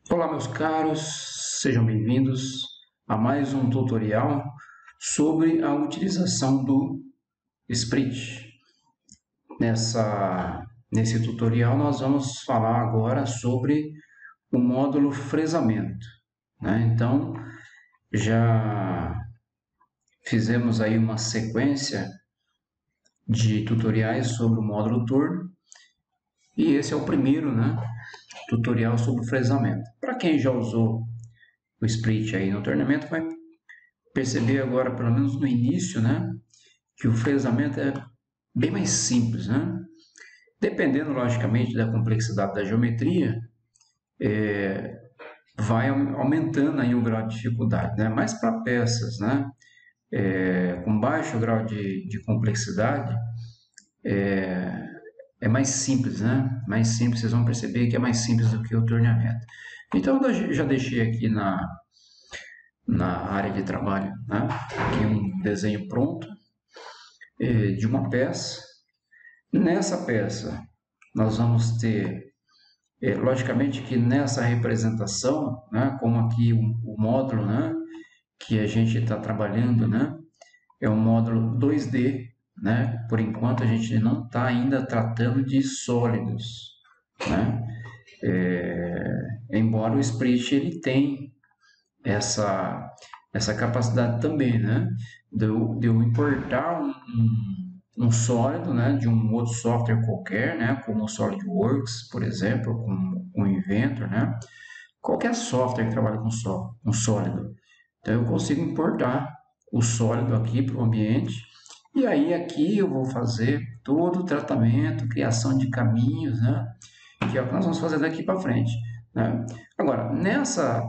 Olá, meus caros, sejam bem-vindos a mais um tutorial sobre a utilização do Sprit. Nesse tutorial, nós vamos falar agora sobre o módulo fresamento, né? Então, já fizemos aí uma sequência de tutoriais sobre o módulo turno e esse é o primeiro, né, tutorial sobre o fresamento. Para quem já usou o Split aí no treinamento, vai perceber agora, pelo menos no início, né, que o fresamento é bem mais simples, né? Dependendo, logicamente, da complexidade da geometria, vai aumentando aí o grau de dificuldade, né? Mas para peças, né, com baixo grau de complexidade, é mais simples, né? Mais simples, vocês vão perceber que é mais simples do que o torneamento. Então, eu já deixei aqui na área de trabalho, né, aqui um desenho pronto de uma peça. Nessa peça, nós vamos ter, logicamente que nessa representação, né, como aqui o módulo, né, que a gente está trabalhando, né, é um módulo 2D, né, por enquanto a gente não está ainda tratando de sólidos, né, embora o Split ele tem essa capacidade também, né, de eu importar um sólido, né, de um outro software qualquer, né, como o SolidWorks, por exemplo, como o Inventor, né, qualquer software que trabalha com sólido. Então eu consigo importar o sólido aqui para o ambiente e aí aqui eu vou fazer todo o tratamento, criação de caminhos, né, que é o que nós vamos fazer daqui para frente, né. Agora, nessa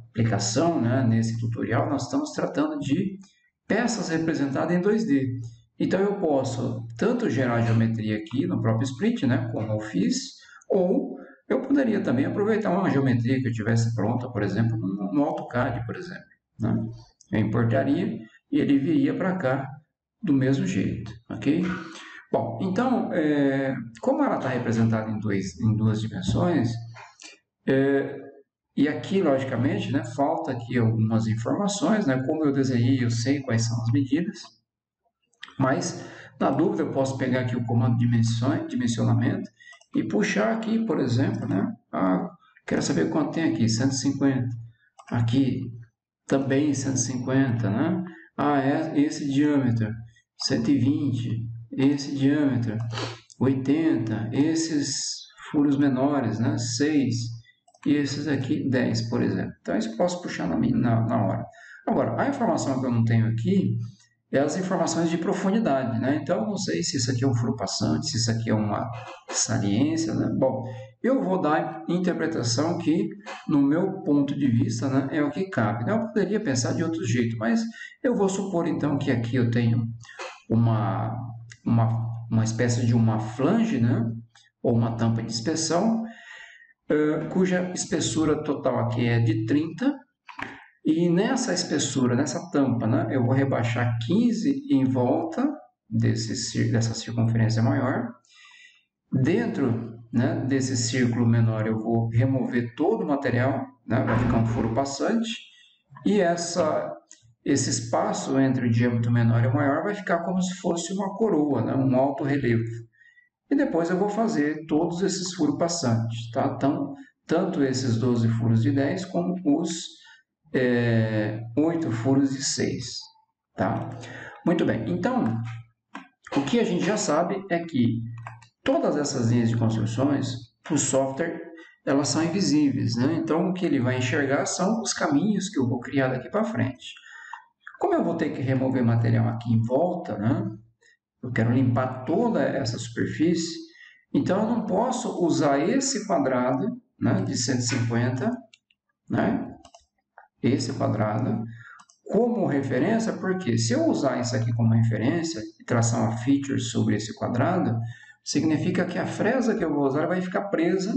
aplicação, né, nesse tutorial, nós estamos tratando de peças representadas em 2D. Então eu posso tanto gerar geometria aqui no próprio Split, né, como eu fiz, ou eu poderia também aproveitar uma geometria que eu tivesse pronta, por exemplo, no AutoCAD, por exemplo, né? Eu importaria e ele viria para cá do mesmo jeito, ok? Bom, então, como ela está representada em duas dimensões, e aqui, logicamente, né, falta aqui algumas informações, né, como eu desenhei, eu sei quais são as medidas, mas, na dúvida, eu posso pegar aqui o comando de dimensionamento e puxar aqui, por exemplo, né? Quero saber quanto tem aqui, 150. Aqui, também 150, né? Esse diâmetro, 120. Esse diâmetro, 80. Esses furos menores, né? 6. E esses aqui, 10, por exemplo. Então, isso eu posso puxar na hora. Agora, a informação que eu não tenho aqui é as informações de profundidade, né? Então, eu não sei se isso aqui é um furo passante, se isso aqui é uma saliência, né? Bom, eu vou dar a interpretação que, no meu ponto de vista, né, é o que cabe, né? Eu poderia pensar de outro jeito, mas eu vou supor, então, que aqui eu tenho uma espécie de uma flange, né? Ou uma tampa de inspeção, cuja espessura total aqui é de 30, e nessa espessura, nessa tampa, né, eu vou rebaixar 15 em volta dessa circunferência maior. Dentro, né, desse círculo menor eu vou remover todo o material, né, vai ficar um furo passante. E esse espaço entre o diâmetro menor e o maior vai ficar como se fosse uma coroa, né, um alto relevo. E depois eu vou fazer todos esses furos passantes, tá? Então, tanto esses 12 furos de 10 como os 8 furos de 6, tá? Muito bem, então, o que a gente já sabe é que todas essas linhas de construções, o software, elas são invisíveis, né? Então, o que ele vai enxergar são os caminhos que eu vou criar daqui para frente. Como eu vou ter que remover material aqui em volta, né? Eu quero limpar toda essa superfície, então eu não posso usar esse quadrado, né, de 150, né? Esse quadrado, como referência, porque se eu usar isso aqui como referência e traçar uma feature sobre esse quadrado, significa que a fresa que eu vou usar vai ficar presa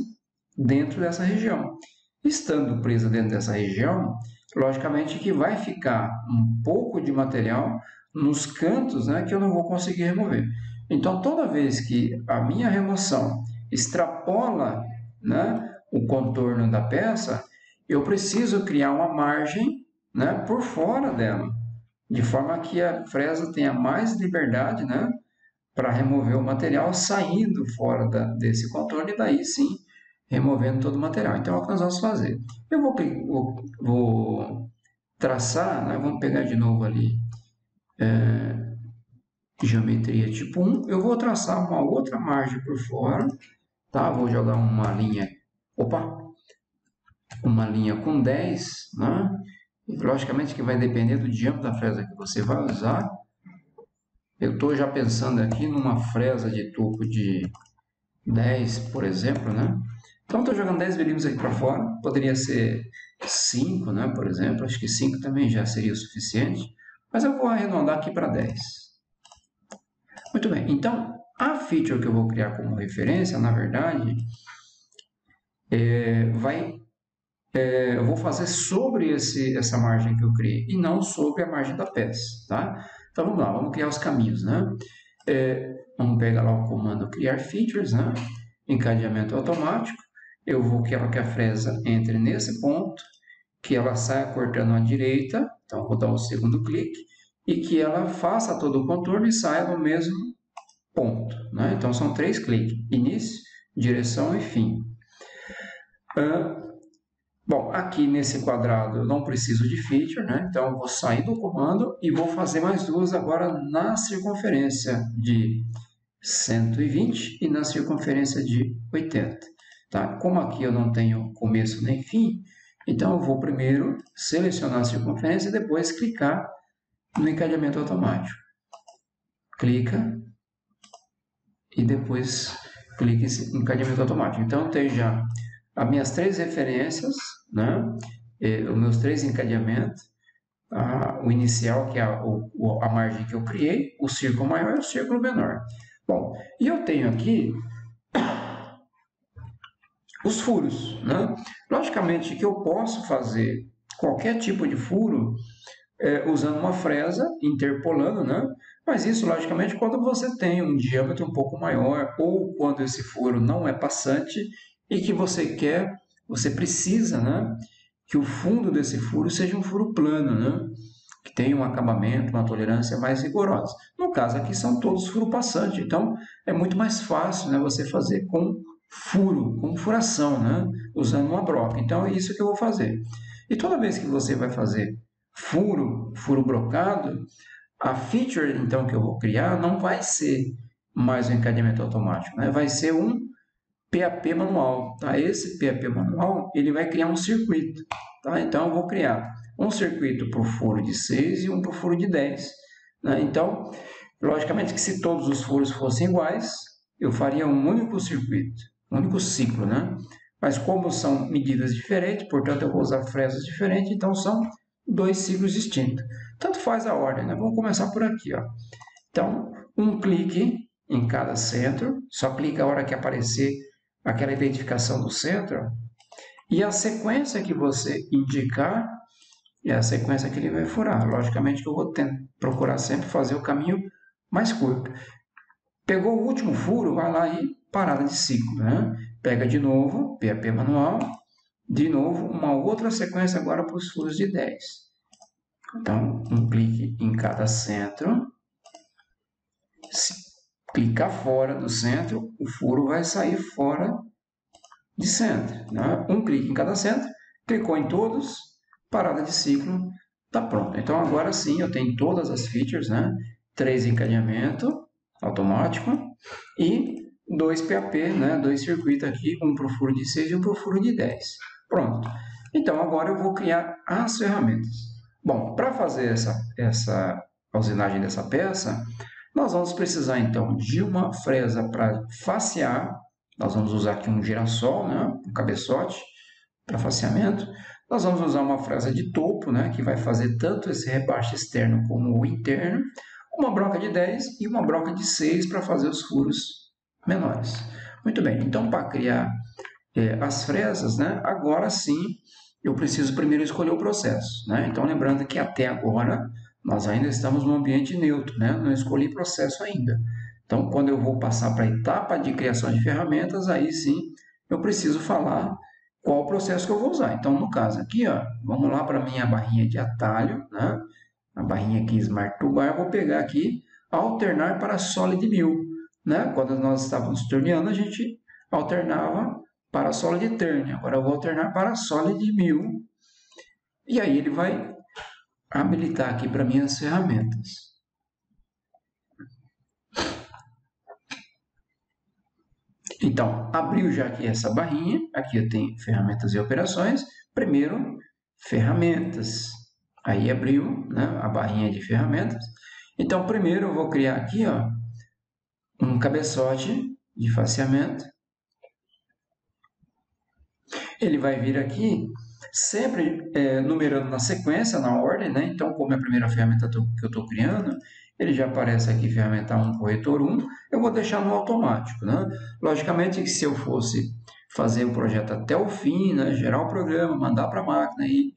dentro dessa região. Estando presa dentro dessa região, logicamente que vai ficar um pouco de material nos cantos, né, que eu não vou conseguir remover. Então, toda vez que a minha remoção extrapola, né, o contorno da peça, eu preciso criar uma margem, né, por fora dela, de forma que a fresa tenha mais liberdade, né, para remover o material saindo fora desse contorno e daí sim removendo todo o material. Então é o que nós vamos fazer. Eu vou traçar, né, vamos pegar de novo ali geometria tipo 1, eu vou traçar uma outra margem por fora, tá? Vou jogar uma linha, uma linha com 10, né? E, logicamente que vai depender do diâmetro da fresa que você vai usar. Eu estou já pensando aqui numa fresa de topo de 10, por exemplo, né? Então, estou jogando 10 milímetros aqui para fora, poderia ser 5, né, por exemplo, acho que 5 também já seria o suficiente, mas eu vou arredondar aqui para 10. Muito bem, então, a feature que eu vou criar como referência, na verdade, eu vou fazer sobre essa margem que eu criei, e não sobre a margem da peça, tá? Então, vamos lá, vamos criar os caminhos, né? Vamos pegar lá o comando criar features, né? Encadeamento automático. Eu vou que a fresa entre nesse ponto, que ela saia cortando à direita, então vou dar o segundo clique, e que ela faça todo o contorno e saia no mesmo ponto, né? Então são 3 cliques, início, direção e fim. Bom, aqui nesse quadrado eu não preciso de feature, né? Então eu vou sair do comando e vou fazer mais duas agora na circunferência de 120 e na circunferência de 80. Tá? Como aqui eu não tenho começo nem fim, então eu vou primeiro selecionar a circunferência e depois clicar no encadeamento automático. Clica e depois clica em encadeamento automático. Então eu tenho já as minhas 3 referências, né? Os meus 3 encadeamentos, o inicial, que é a margem que eu criei, o círculo maior e o círculo menor. Bom, e eu tenho aqui os furos, né? Logicamente que eu posso fazer qualquer tipo de furo usando uma fresa, interpolando, né? Mas isso, logicamente, quando você tem um diâmetro um pouco maior ou quando esse furo não é passante e que você precisa, né, que o fundo desse furo seja um furo plano, né? Que tenha um acabamento, uma tolerância mais rigorosa. No caso aqui são todos furo passante, então é muito mais fácil, né, você fazer com furo, com furação, né, usando uma broca. Então é isso que eu vou fazer. E toda vez que você vai fazer furo brocado, a feature então que eu vou criar não vai ser mais um encadeamento automático, né? Vai ser um PAP manual. Tá? Esse PAP manual ele vai criar um circuito. Tá? Então eu vou criar um circuito para o furo de 6 e um para o furo de 10. Né? Então, logicamente que se todos os furos fossem iguais, eu faria um único circuito, um único ciclo. Né? Mas como são medidas diferentes, portanto eu vou usar fresas diferentes, então são 2 ciclos distintos. Tanto faz a ordem, né? Vamos começar por aqui. Ó. Então, um clique em cada centro, só clica a hora que aparecer aquela identificação do centro, e a sequência que você indicar é a sequência que ele vai furar. Logicamente que eu vou procurar sempre fazer o caminho mais curto. Pegou o último furo, vai lá e parada de ciclo. Né? Pega de novo, PAP manual, de novo, uma outra sequência agora para os furos de 10. Então, um clique em cada centro. Se clicar fora do centro, o furo vai sair fora de centro. Né? Um clique em cada centro, clicou em todos, parada de ciclo, está pronto. Então, agora sim, eu tenho todas as features, né? 3 encadeamento automático e 2 PAP, né? 2 circuitos aqui, um para o furo de 6 e um para o furo de 10. Pronto. Então, agora eu vou criar as ferramentas. Bom, para fazer essa usinagem dessa peça, nós vamos precisar, então, de uma fresa para facear. Nós vamos usar aqui um girassol, né? Um cabeçote para faceamento. Nós vamos usar uma fresa de topo, né? Que vai fazer tanto esse rebaixo externo como o interno. Uma broca de 10 e uma broca de 6 para fazer os furos menores. Muito bem, então para criar as fresas, né? Agora sim eu preciso primeiro escolher o processo. Né? Então lembrando que até agora nós ainda estamos no ambiente neutro, né? Não escolhi processo ainda. Então quando eu vou passar para a etapa de criação de ferramentas, aí sim eu preciso falar qual o processo que eu vou usar. Então, no caso aqui, ó, vamos lá para a minha barrinha de atalho, né? A barrinha aqui Smart Toolbar, eu vou pegar aqui, alternar para Solid 1000, né? Quando nós estávamos torneando, a gente alternava para Solid Turn. Agora eu vou alternar para Solid 1000. E aí ele vai habilitar aqui para minhas ferramentas. Então, abriu já aqui essa barrinha. Aqui eu tenho ferramentas e operações. Primeiro, ferramentas. Aí abriu, né, a barrinha de ferramentas. Então, primeiro eu vou criar aqui, ó, um cabeçote de faceamento. Ele vai vir aqui sempre numerando na sequência, na ordem, né? Então, como é a primeira ferramenta que eu estou criando, ele já aparece aqui, ferramenta 1, corretor 1, eu vou deixar no automático, né? Logicamente, que se eu fosse fazer o projeto até o fim, né, gerar o programa, mandar para a máquina e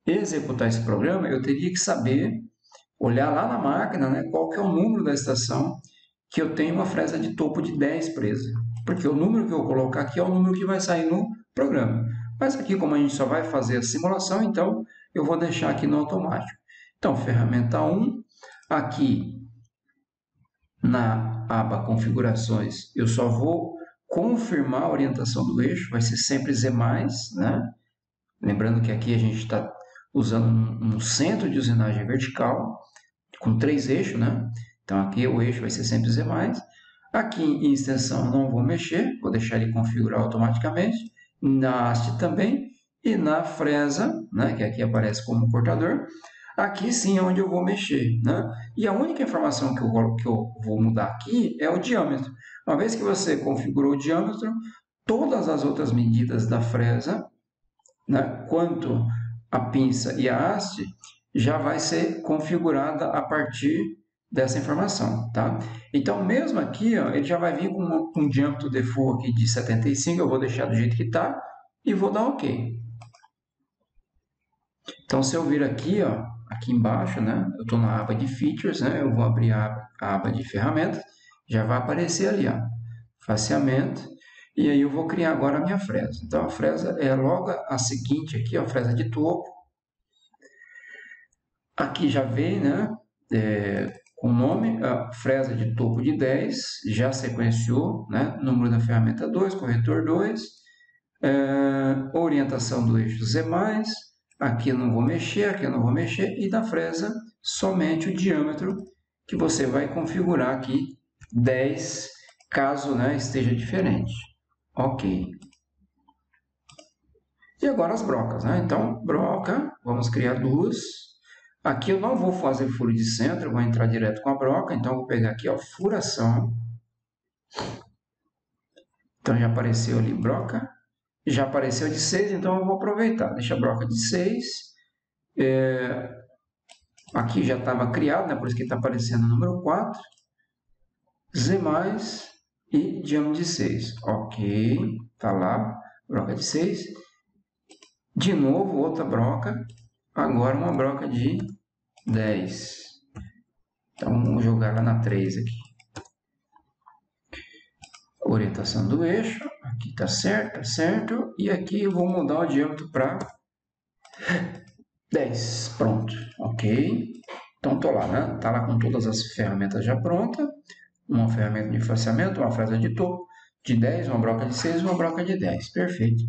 executar esse programa, eu teria que saber, olhar lá na máquina, né, qual que é o número da estação que eu tenho uma fresa de topo de 10 presa. Porque o número que eu colocar aqui é o número que vai sair no programa. Mas aqui, como a gente só vai fazer a simulação, então eu vou deixar aqui no automático. Então, ferramenta 1, aqui na aba configurações, eu só vou confirmar a orientação do eixo, vai ser sempre Z+, né? Lembrando que aqui a gente está usando um centro de usinagem vertical, com 3 eixos, né? Então aqui o eixo vai ser sempre Z+. Aqui em extensão não vou mexer, vou deixar ele configurar automaticamente. Na haste também. E na fresa, né, que aqui aparece como cortador, aqui sim é onde eu vou mexer, né? E a única informação que eu vou mudar aqui é o diâmetro. Uma vez que você configurou o diâmetro, todas as outras medidas da fresa, né, quanto a pinça e a haste, já vai ser configurada a partir dessa informação, tá? Então, mesmo aqui, ó, ele já vai vir com um diâmetro default aqui de 75, eu vou deixar do jeito que está e vou dar OK. Então, se eu vir aqui, ó, aqui embaixo, né, eu estou na aba de Features, né, eu vou abrir a aba de Ferramentas, já vai aparecer ali, ó, Faceamento, e aí eu vou criar agora a minha fresa. Então, a fresa é logo a seguinte aqui, ó, fresa de topo. Aqui já vem, né, com o nome, a fresa de topo de 10, já sequenciou, né, número da ferramenta 2, corretor 2, orientação do eixo Z+, aqui eu não vou mexer, aqui eu não vou mexer, e da fresa somente o diâmetro, que você vai configurar aqui 10, caso, né, esteja diferente. OK. E agora as brocas, né? Então, broca, vamos criar duas. Aqui eu não vou fazer furo de centro, eu vou entrar direto com a broca, então eu vou pegar aqui, ó, furação. Então já apareceu ali broca, já apareceu de 6, então eu vou aproveitar, deixa a broca de 6. Aqui já estava criado, né, por isso que está aparecendo o número 4. Z+, e diâmetro de 6. OK, tá lá, broca de 6. De novo, outra broca, agora uma broca de 10. Então, vamos jogar lá na 3 aqui. Orientação do eixo, aqui está certo, tá certo. E aqui eu vou mudar o diâmetro para 10. Pronto, OK. Então, estou lá, né? Está lá com todas as ferramentas já prontas. Uma ferramenta de faceamento, uma fresa de topo de 10, uma broca de 6 e uma broca de 10. Perfeito.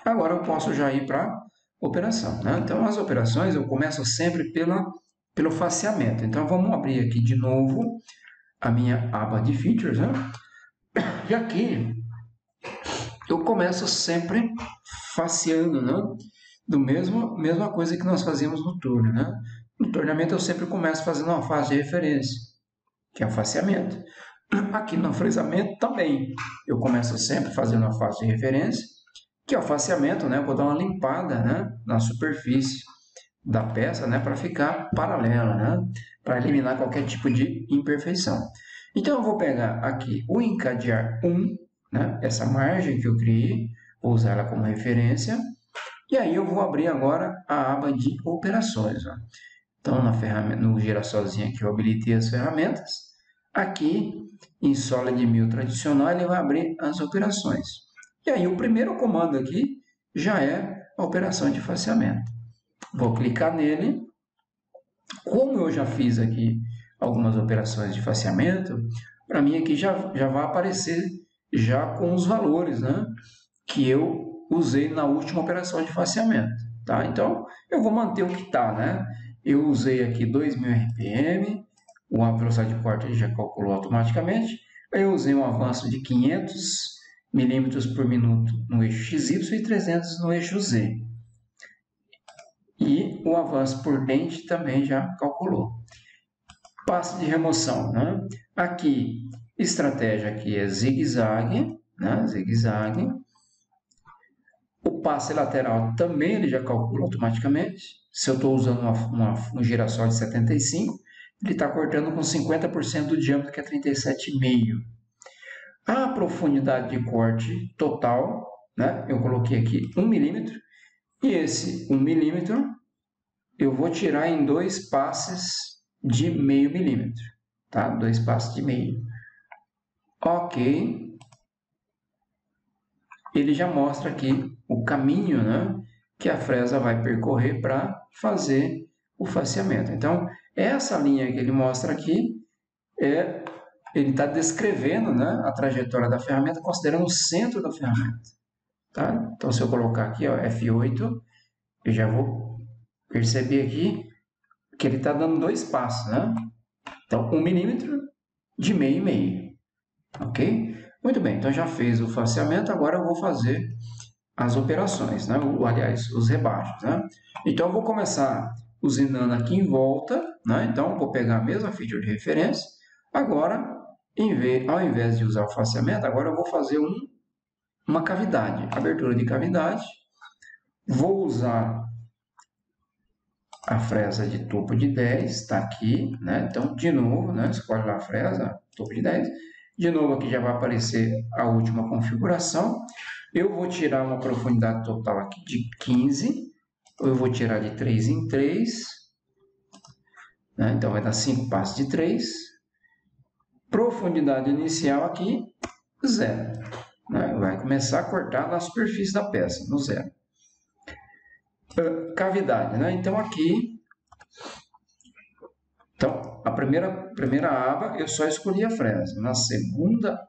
Agora eu posso já ir para a operação, né? Então, as operações eu começo sempre pelo faceamento. Então, vamos abrir aqui de novo a minha aba de Features, né? E aqui eu começo sempre faceando, né? Mesma coisa que nós fazíamos no turno, né? No torneamento eu sempre começo fazendo uma fase de referência, que é o faceamento. Aqui no fresamento também eu começo sempre fazendo a fase de referência, que é o faceamento, né? Eu vou dar uma limpada, né, na superfície da peça, né, para ficar paralela, né, para eliminar qualquer tipo de imperfeição. Então eu vou pegar aqui o encadear 1, né, essa margem que eu criei, vou usar ela como referência, e aí eu vou abrir agora a aba de operações, ó. Então no girassolzinho aqui eu habilitei as ferramentas. Aqui em Solid 1000 tradicional ele vai abrir as operações. E aí o primeiro comando aqui já é a operação de faceamento. Vou clicar nele. Como eu já fiz aqui algumas operações de faceamento, para mim aqui já vai aparecer já com os valores, né, que eu usei na última operação de faceamento. Tá? Então, eu vou manter o que está. Né? Eu usei aqui 2.000 RPM, a velocidade de corte ele já calculou automaticamente. Eu usei um avanço de 500 milímetros por minuto no eixo XY e 300 no eixo Z. E o avanço por dente também já calculou. Passe de remoção. Né? Aqui, estratégia aqui é zigue-zague. Né? Zigue-zague. O passe lateral também ele já calcula automaticamente. Se eu estou usando um girassol de 75, ele está cortando com 50% do diâmetro, que é 37,5. A profundidade de corte total, né, eu coloquei aqui 1 milímetro, e esse 1 milímetro eu vou tirar em 2 passes de meio milímetro. Tá? 2 passes de meio. Ok. Ele já mostra aqui o caminho, né, que a fresa vai percorrer para fazer o faceamento. Então, essa linha que ele mostra aqui, ele está descrevendo, né, a trajetória da ferramenta, considerando o centro da ferramenta. Tá? Então, se eu colocar aqui, ó, F8, eu já vou perceber aqui que ele está dando 2 passos. Né? Então, 1 milímetro de meio e meio. Ok? Muito bem, então já fez o faceamento, agora eu vou fazer as operações, né? Aliás, os rebaixos. Né? Então, eu vou começar usinando aqui em volta. Né? Então, vou pegar a mesma feature de referência. Agora, ao invés de usar o faceamento, agora eu vou fazer uma cavidade, abertura de cavidade. Vou usar a fresa de topo de 10, está aqui. Né? Então, de novo, né? Escolhe lá a fresa, topo de 10. De novo, aqui já vai aparecer a última configuração. Eu vou tirar uma profundidade total aqui de 15. Eu vou tirar de 3 em 3. Né? Então, vai dar 5 passos de 3. Profundidade inicial aqui, 0. Né? Vai começar a cortar na superfície da peça, no 0. Cavidade. Né? Então, aqui... Então, a primeira aba, eu só escolhi a fresa. Na segunda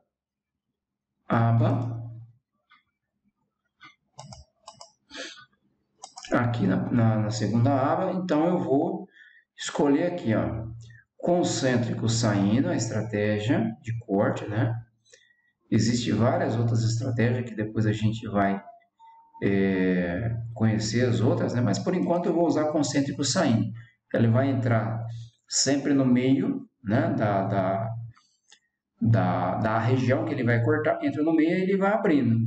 aba, aqui na segunda aba, então eu vou escolher aqui, ó, concêntrico saindo, a estratégia de corte, né? Existem várias outras estratégias que depois a gente vai conhecer as outras, né? Mas por enquanto eu vou usar concêntrico saindo. Ele vai entrar sempre no meio, né, da região que ele vai cortar, entra no meio e ele vai abrindo.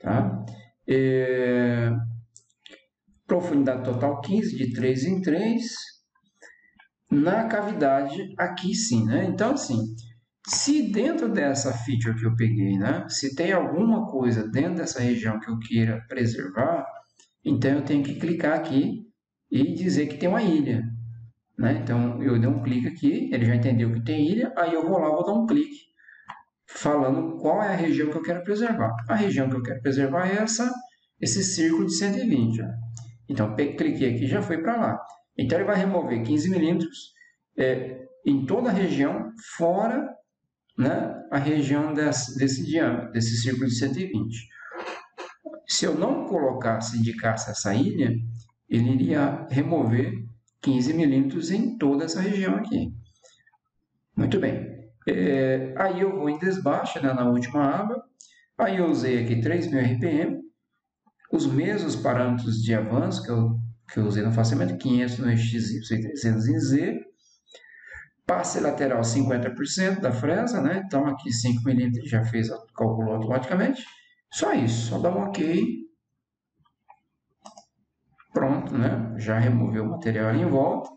Tá? Profundidade total 15, de 3 em 3. Na cavidade, aqui sim. Né? Então, assim, se dentro dessa feature que eu peguei, né, se tem alguma coisa dentro dessa região que eu queira preservar, então eu tenho que clicar aqui e dizer que tem uma ilha. Né? Então, eu dei um clique aqui, ele já entendeu que tem ilha, aí eu vou lá, vou dar um clique, falando qual é a região que eu quero preservar. A região que eu quero preservar é esse círculo de 120. Ó. Então, cliquei aqui e já foi para lá. Então, ele vai remover 15 milímetros em toda a região, fora, né, a região desse diâmetro, desse círculo de 120. Se eu não colocasse, indicasse essa ilha, ele iria remover 15 milímetros em toda essa região aqui. Muito bem. Aí eu vou em desbaixa, né, na última aba. Aí eu usei aqui 3.000 RPM. Os mesmos parâmetros de avanço que eu usei no faceamento, 500 no XY e 300 em Z. Passe lateral 50% da fresa, né? Então aqui 5 milímetros já fez, calculou automaticamente. Só isso, só dá um OK. Pronto, né? Já removeu o material ali em volta.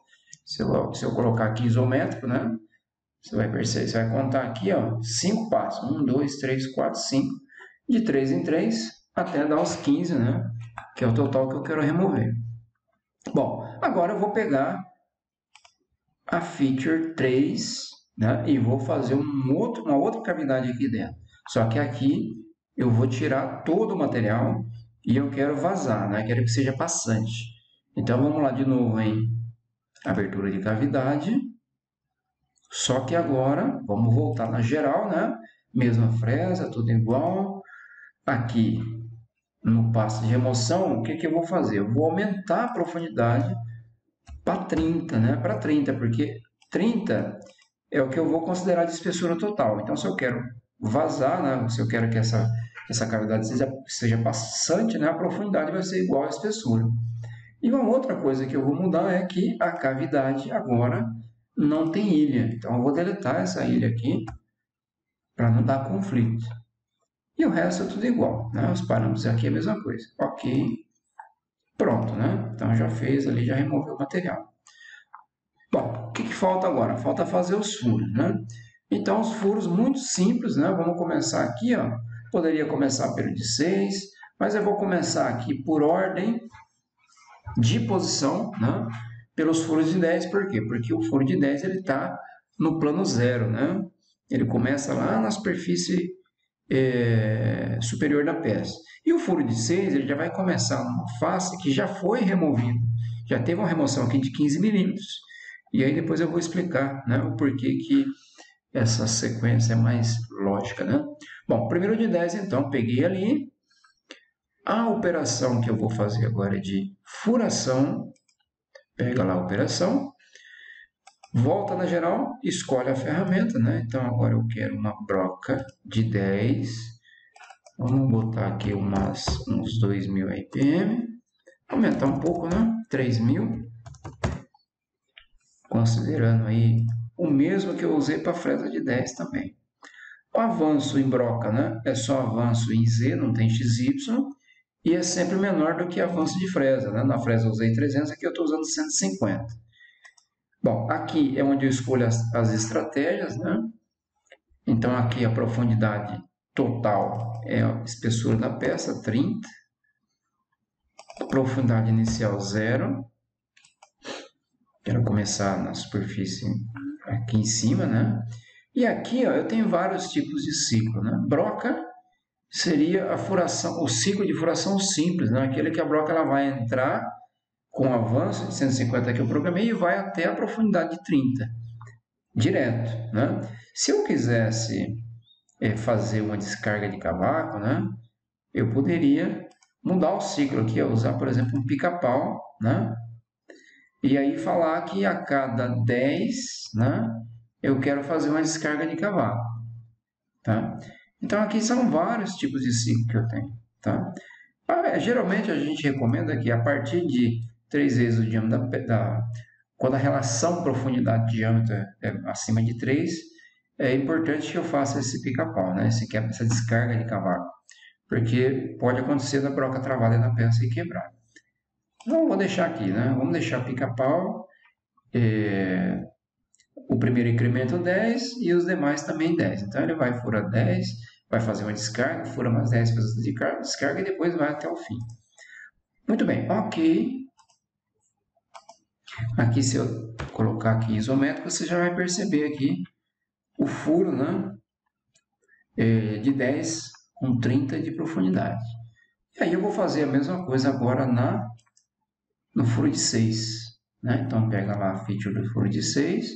Se eu colocar aqui isométrico, né? Você vai perceber, você vai contar aqui, ó, 5 passos. 1, 2, 3, 4, 5. De 3 em 3 até dar os 15, né? Que é o total que eu quero remover. Bom, agora eu vou pegar a feature 3, né? E vou fazer uma outra cavidade aqui dentro. Só que aqui eu vou tirar todo o material e eu quero vazar, né? Quero que seja passante. Então vamos lá de novo em abertura de cavidade. Só que agora vamos voltar na geral, né? Mesma fresa, tudo igual. Aqui no passo de remoção, o que eu vou fazer? Eu vou aumentar a profundidade para 30, né? Para 30, porque 30 é o que eu vou considerar de espessura total. Então, se eu quero vazar, né? Se eu quero que essa cavidade seja passante, né? A profundidade vai ser igual à espessura. E uma outra coisa que eu vou mudar é que a cavidade agora não tem ilha. Então, eu vou deletar essa ilha aqui para não dar conflito. E o resto é tudo igual, né? Os parâmetros aqui é a mesma coisa. Ok, pronto, né? Então já fez ali, já removeu o material. Bom, o que falta agora? Falta fazer os furos, né? Então, os furos muito simples, né? Vamos começar aqui, ó. Poderia começar pelo de 6, mas eu vou começar aqui por ordem de posição, né? Pelos furos de 10, por quê? Porque o furo de 10 ele está no plano zero, né? Ele começa lá na superfície superior da peça. E o furo de 6 ele já vai começar numa face que já foi removida, já teve uma remoção aqui de 15 milímetros. E aí depois eu vou explicar, né, o porquê que essa sequência é mais lógica, né? Bom, primeiro de 10 então, peguei ali. A operação que eu vou fazer agora é de furação. Pega lá a operação. Volta na geral, escolhe a ferramenta, né? Então agora eu quero uma broca de 10. Vamos botar aqui uns 2.000 RPM. Aumentar um pouco, né? 3.000. Considerando aí o mesmo que eu usei para a fresa de 10 também. O avanço em broca, né? É só avanço em Z, não tem XY. E é sempre menor do que avanço de fresa, né? Na fresa eu usei 300, aqui eu estou usando 150. Bom, aqui é onde eu escolho as estratégias, né? Então, aqui a profundidade total é a espessura da peça, 30. Profundidade inicial, 0. Quero começar na superfície aqui em cima, né? E aqui, ó, eu tenho vários tipos de ciclo, né? Broca seria a furação, o ciclo de furação simples, né? Aquele que a broca ela vai entrar com avanço de 150 que eu programei e vai até a profundidade de 30, direto, né? Se eu quisesse fazer uma descarga de cavaco, né? Eu poderia mudar o ciclo aqui, usar, por exemplo, um pica-pau, né? E aí falar que a cada 10, né? Eu quero fazer uma descarga de cavaco, tá? Então aqui são vários tipos de ciclo que eu tenho, tá? Geralmente a gente recomenda que a partir de 3 vezes o diâmetro quando a relação profundidade-diâmetro é acima de 3, é importante que eu faça esse pica-pau, né? Essa descarga de cavaco, porque pode acontecer da broca travada na peça e quebrar. Então, vou deixar aqui, né? Vamos deixar pica-pau, o primeiro incremento 10 e os demais também 10. Então, ele vai furar 10, vai fazer uma descarga, fura mais 10, faz a descarga e depois vai até o fim. Muito bem, ok. Aqui, se eu colocar aqui isométrico, você já vai perceber aqui o furo, né? De 10 com 30 de profundidade. E aí eu vou fazer a mesma coisa agora no furo de 6. Né? Então, pega lá a feature do furo de 6,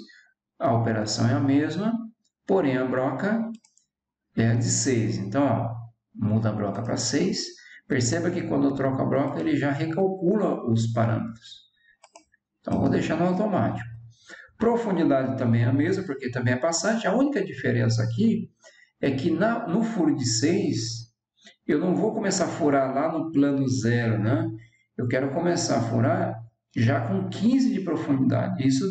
a operação é a mesma, porém a broca é a de 6. Então, ó, muda a broca para 6. Perceba que quando eu troco a broca, ele já recalcula os parâmetros. Então, eu vou deixar no automático. Profundidade também é a mesma, porque também é passante. A única diferença aqui é que no furo de 6, eu não vou começar a furar lá no plano 0, né? Eu quero começar a furar já com 15 de profundidade. Isso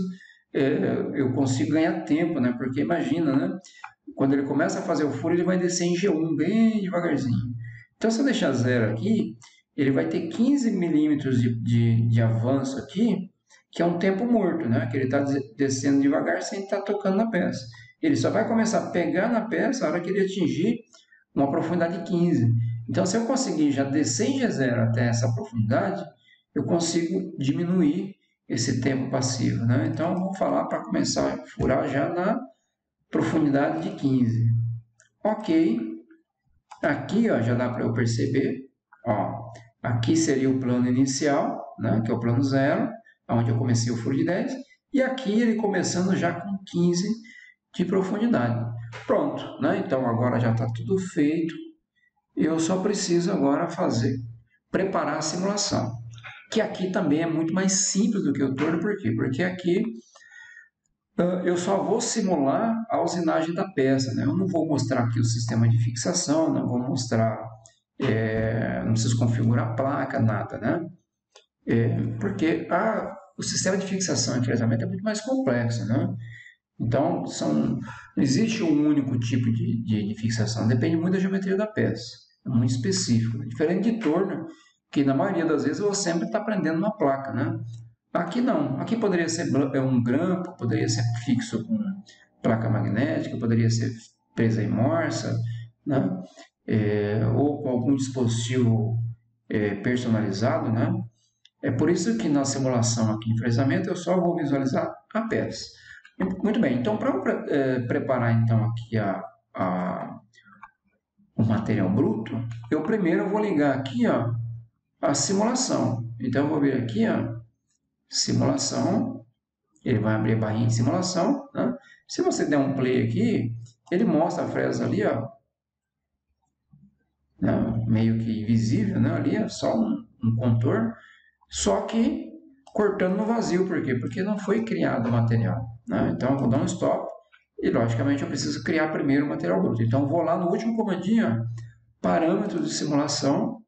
eu consigo ganhar tempo, né? Porque imagina, né? Quando ele começa a fazer o furo, ele vai descer em G1 bem devagarzinho. Então, se eu deixar 0 aqui, ele vai ter 15 milímetros de avanço aqui, que é um tempo morto, né? Que ele está descendo devagar sem estar tocando na peça. Ele só vai começar a pegar na peça na hora que ele atingir uma profundidade de 15. Então, se eu conseguir já descer em G0 até essa profundidade, eu consigo diminuir esse tempo passivo, né? Então, eu vou falar para começar a furar já na profundidade de 15. Ok. Aqui, ó, já dá para eu perceber, ó, aqui seria o plano inicial, né, que é o plano 0, onde eu comecei o furo de 10, e aqui ele começando já com 15 de profundidade. Pronto, né? Então agora já está tudo feito, eu só preciso agora preparar a simulação, que aqui também é muito mais simples do que o torno, por quê? Porque aqui eu só vou simular a usinagem da peça, né? Eu não vou mostrar aqui o sistema de fixação, não vou mostrar, não preciso configurar a placa, nada, né? Porque o sistema de fixação e enfrentamento é muito mais complexo, né? Então, não existe um único tipo de fixação, depende muito da geometria da peça, é muito específico. Diferente de torno, que na maioria das vezes eu sempre está aprendendo na placa, né? Aqui não, aqui poderia ser um grampo, poderia ser fixo com placa magnética, poderia ser presa em morsa, né? Ou com algum dispositivo personalizado, né? É por isso que na simulação aqui em fresamento eu só vou visualizar a peça. Muito bem, então para preparar então aqui o material bruto, eu primeiro vou ligar aqui, ó, a simulação. Então eu vou vir aqui, ó, simulação, ele vai abrir a barrinha de simulação, né? Se você der um play aqui, ele mostra a fresa ali, ó, né? Meio que invisível, né? Ali é só um contorno, só que cortando no vazio, por quê? Porque não foi criado o material, né? Então eu vou dar um stop e logicamente eu preciso criar primeiro o material bruto. Então eu vou lá no último comandinho, ó, parâmetros de simulação.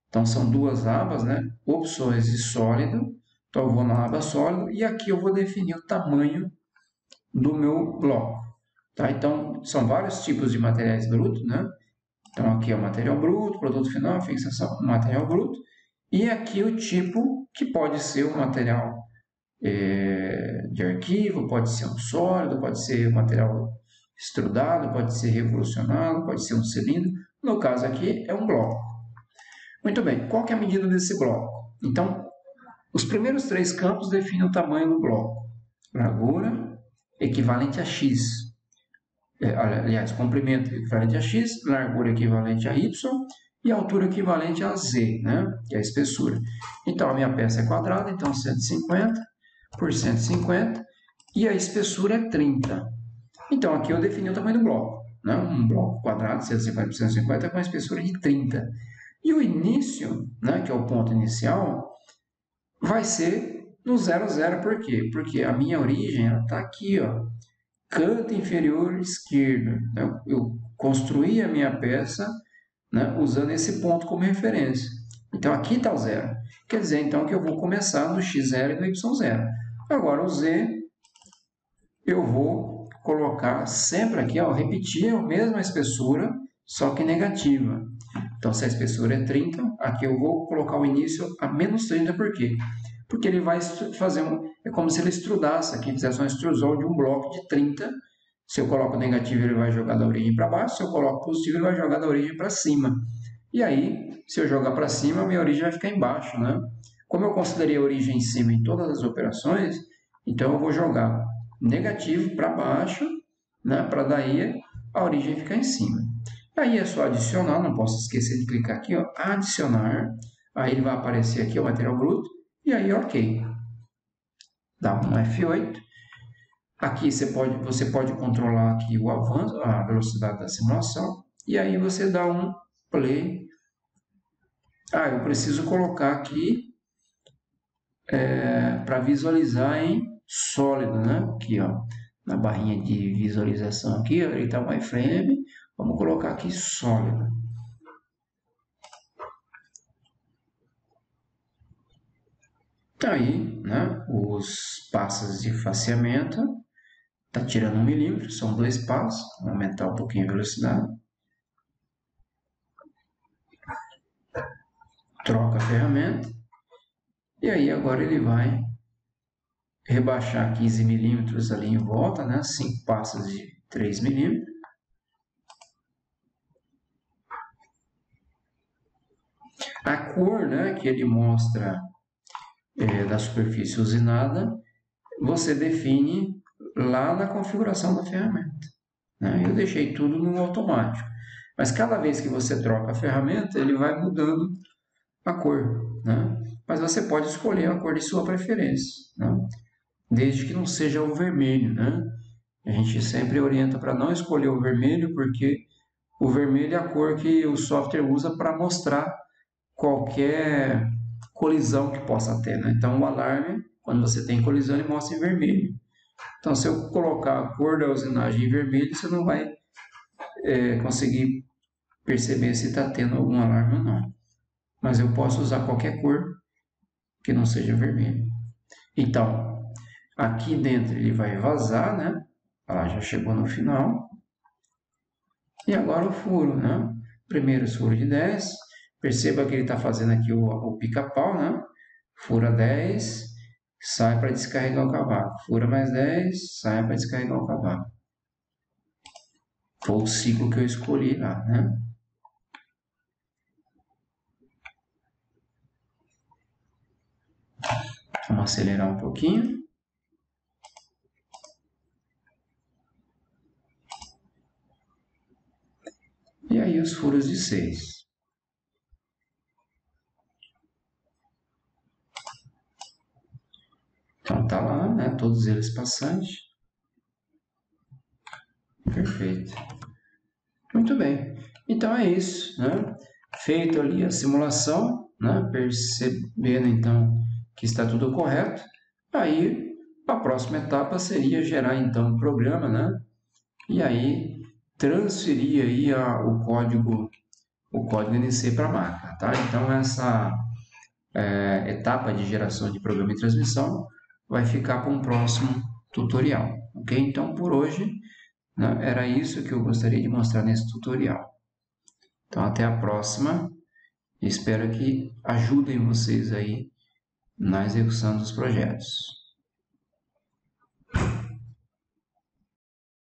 Então são duas abas, né? Opções de sólido. Então eu vou na aba sólido e aqui eu vou definir o tamanho do meu bloco. Tá? Então são vários tipos de materiais brutos, né? Então aqui é o material bruto, produto final, fixação, material bruto. E aqui o tipo, que pode ser um material de arquivo, pode ser um sólido, pode ser um material extrudado, pode ser revolucionado, pode ser um cilindro. No caso aqui é um bloco. Muito bem, qual que é a medida desse bloco? Então, os primeiros três campos definem o tamanho do bloco. Largura equivalente a x. Aliás, comprimento equivalente a x, largura equivalente a y e altura equivalente a z, né? Que é a espessura. Então, a minha peça é quadrada, então 150 por 150 e a espessura é 30. Então, aqui eu defini o tamanho do bloco, né? Um bloco quadrado, 150 por 150, com a espessura de 30. E o início, né, que é o ponto inicial, vai ser no 0, 0. Por quê? Porque a minha origem está aqui, ó, canto inferior esquerdo. Eu construí a minha peça, né, usando esse ponto como referência. Então, aqui está o 0. Quer dizer, então, que eu vou começar no x0 e no y0. Agora, o z, eu vou colocar sempre aqui, ó, repetir a mesma espessura, só que negativa. Então, se a espessura é 30, aqui eu vou colocar o início a menos 30, por quê? Porque ele vai fazer é como se ele estrudasse aqui, fizesse uma extrusão de um bloco de 30. Se eu coloco negativo, ele vai jogar da origem para baixo. Se eu coloco positivo, ele vai jogar da origem para cima. E aí, se eu jogar para cima, a minha origem vai ficar embaixo, né? Como eu considerei a origem em cima em todas as operações, então eu vou jogar negativo para baixo, né? Para daí a origem ficar em cima. Aí é só adicionar, não posso esquecer de clicar aqui, ó, adicionar. Aí ele vai aparecer aqui o material bruto. E aí, ok. Dá um F8. Aqui você pode controlar aqui o avanço, a velocidade da simulação. E aí você dá um play. Eu preciso colocar aqui para visualizar em sólido, né? Aqui, ó, na barrinha de visualização aqui, ele está um iframe. Vamos colocar aqui sólido. Aí, né, os passos de faceamento, está tirando 1 milímetro, são 2 passos, vou aumentar um pouquinho a velocidade. Troca a ferramenta. E aí agora ele vai rebaixar 15 milímetros ali em volta, né, 5 passos de 3 milímetros. A cor, né, que ele mostra da superfície usinada, você define lá na configuração da ferramenta, né? Eu deixei tudo no automático. Mas cada vez que você troca a ferramenta, ele vai mudando a cor, né? Mas você pode escolher a cor de sua preferência, né? Desde que não seja o vermelho, né? A gente sempre orienta para não escolher o vermelho, porque o vermelho é a cor que o software usa para mostrar qualquer colisão que possa ter, né? Então, o alarme, quando você tem colisão, ele mostra em vermelho. Então, se eu colocar a cor da usinagem em vermelho, você não vai conseguir perceber se está tendo algum alarme ou não. Mas eu posso usar qualquer cor que não seja vermelho. Então, aqui dentro ele vai vazar, né? Ela já chegou no final. E agora o furo, né? Primeiro furo de 10. Perceba que ele está fazendo aqui o pica-pau, né? Fura 10, sai para descarregar o cavaco. Fura mais 10, sai para descarregar o cavaco. Foi o ciclo que eu escolhi lá, né? Vamos acelerar um pouquinho. E aí os furos de 6. Então tá lá, né? Todos eles passantes. Perfeito. Muito bem. Então é isso, né? Feito ali a simulação, né? Percebendo então que está tudo correto, aí a próxima etapa seria gerar então o programa, né? E aí transferir aí o código NC para a máquina, tá? Então essa etapa de geração de programa e transmissão vai ficar para um próximo tutorial, ok? Então por hoje, né, era isso que eu gostaria de mostrar nesse tutorial. Então até a próxima. Espero que ajudem vocês aí na execução dos projetos.